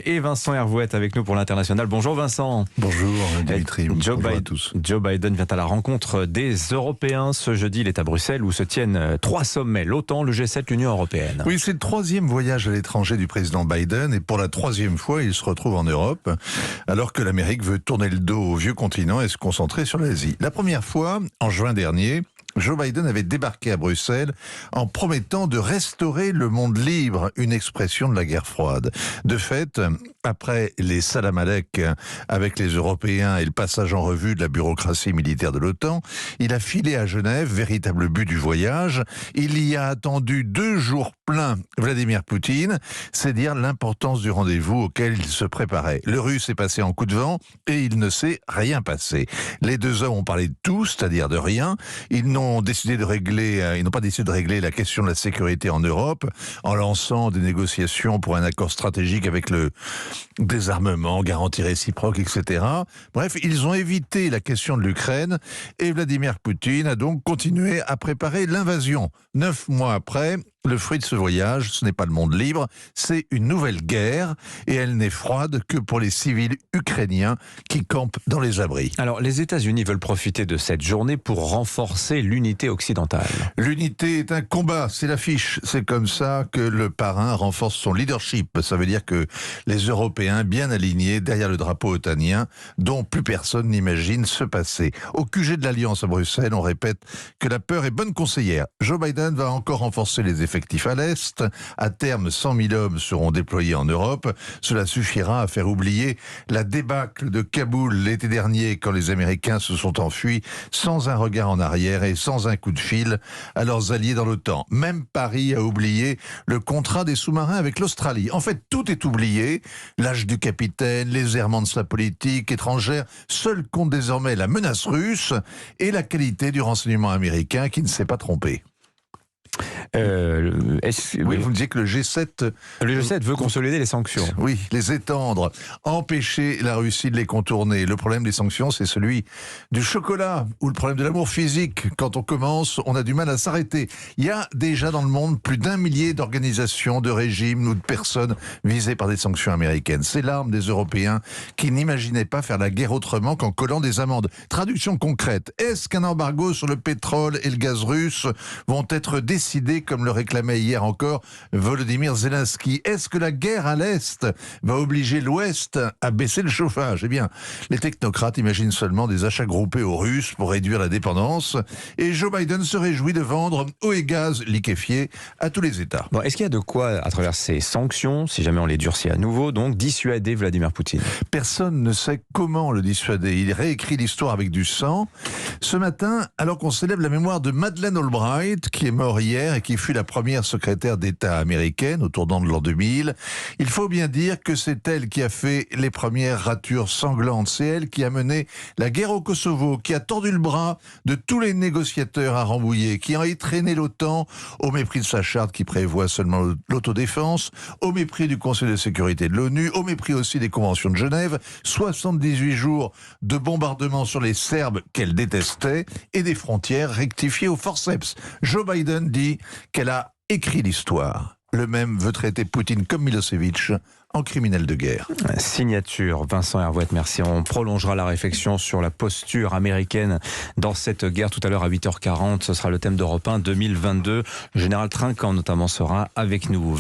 Et Vincent Hervouet avec nous pour l'international. Bonjour Vincent. Bonjour Dimitri, bonjour à tous. Joe Biden vient à la rencontre des Européens. Ce jeudi, il est à Bruxelles où se tiennent 3 sommets, l'OTAN, le G7, l'Union Européenne. Oui, c'est le 3e voyage à l'étranger du président Biden et pour la 3e fois, il se retrouve en Europe alors que l'Amérique veut tourner le dos au vieux continent et se concentrer sur l'Asie. La première fois, en juin dernier, Joe Biden avait débarqué à Bruxelles en promettant de restaurer le monde libre, une expression de la guerre froide. De fait, après les salam alek avec les Européens et le passage en revue de la bureaucratie militaire de l'OTAN, il a filé à Genève, véritable but du voyage. Il y a attendu 2 jours pleins Vladimir Poutine, c'est dire l'importance du rendez-vous auquel il se préparait. Le Russe est passé en coup de vent et il ne s'est rien passé. Les 2 hommes ont parlé de tout, c'est-à-dire de rien. Ils n'ont pas décidé de régler la question de la sécurité en Europe en lançant des négociations pour un accord stratégique avec le désarmement, garantie réciproque, etc. Bref, ils ont évité la question de l'Ukraine et Vladimir Poutine a donc continué à préparer l'invasion. 9 mois après, le fruit de ce voyage, ce n'est pas le monde libre, c'est une nouvelle guerre et elle n'est froide que pour les civils ukrainiens qui campent dans les abris. Alors, les États-Unis veulent profiter de cette journée pour renforcer l'unité occidentale. L'unité est un combat, c'est l'affiche. C'est comme ça que le parrain renforce son leadership. Ça veut dire que les Européens bien alignés derrière le drapeau otanien, dont plus personne n'imagine se passer. Au QG de l'Alliance à Bruxelles, on répète que la peur est bonne conseillère. Joe Biden va encore renforcer les effectifs à l'Est. À terme, 100 000 hommes seront déployés en Europe. Cela suffira à faire oublier la débâcle de Kaboul l'été dernier quand les Américains se sont enfuis sans un regard en arrière et sans un coup de fil à leurs alliés dans l'OTAN. Même Paris a oublié le contrat des sous-marins avec l'Australie. En fait, tout est oublié. L'âge du capitaine, les errements de sa politique étrangère. Seul compte désormais la menace russe et la qualité du renseignement américain qui ne s'est pas trompé. Oui, vous me disiez que le G7... Le G7 veut consolider les sanctions. Oui, les étendre, empêcher la Russie de les contourner. Le problème des sanctions, c'est celui du chocolat ou le problème de l'amour physique. Quand on commence, on a du mal à s'arrêter. Il y a déjà dans le monde plus d'1 millier d'organisations, de régimes ou de personnes visées par des sanctions américaines. C'est l'arme des Européens qui n'imaginaient pas faire la guerre autrement qu'en collant des amendes. Traduction concrète, est-ce qu'un embargo sur le pétrole et le gaz russe vont être décidés comme le réclamait hier encore Volodymyr Zelensky? Est-ce que la guerre à l'Est va obliger l'Ouest à baisser le chauffage? Eh bien, les technocrates imaginent seulement des achats groupés aux Russes pour réduire la dépendance et Joe Biden se réjouit de vendre eau et gaz liquéfiés à tous les États. Bon, est-ce qu'il y a de quoi, à travers ces sanctions, si jamais on les durcit à nouveau, donc dissuader Vladimir Poutine? Personne ne sait comment le dissuader. Il réécrit l'histoire avec du sang. Ce matin, alors qu'on célèbre la mémoire de Madeleine Albright, qui est mort hier et qui fut la première secrétaire d'État américaine au tournant de l'an 2000, il faut bien dire que c'est elle qui a fait les premières ratures sanglantes. C'est elle qui a mené la guerre au Kosovo, qui a tordu le bras de tous les négociateurs à Rambouillet, qui a entraîné l'OTAN au mépris de sa charte qui prévoit seulement l'autodéfense, au mépris du Conseil de sécurité de l'ONU, au mépris aussi des conventions de Genève, 78 jours de bombardements sur les Serbes qu'elle détestait et des frontières rectifiées au forceps. Joe Biden dit qu'elle a écrit l'histoire. Le même veut traiter Poutine comme Milosevic en criminel de guerre. Signature, Vincent Hervouet, merci. On prolongera la réflexion sur la posture américaine dans cette guerre tout à l'heure à 8h40. Ce sera le thème d'Europe 1 2022. Le général Trinquant notamment sera avec nous.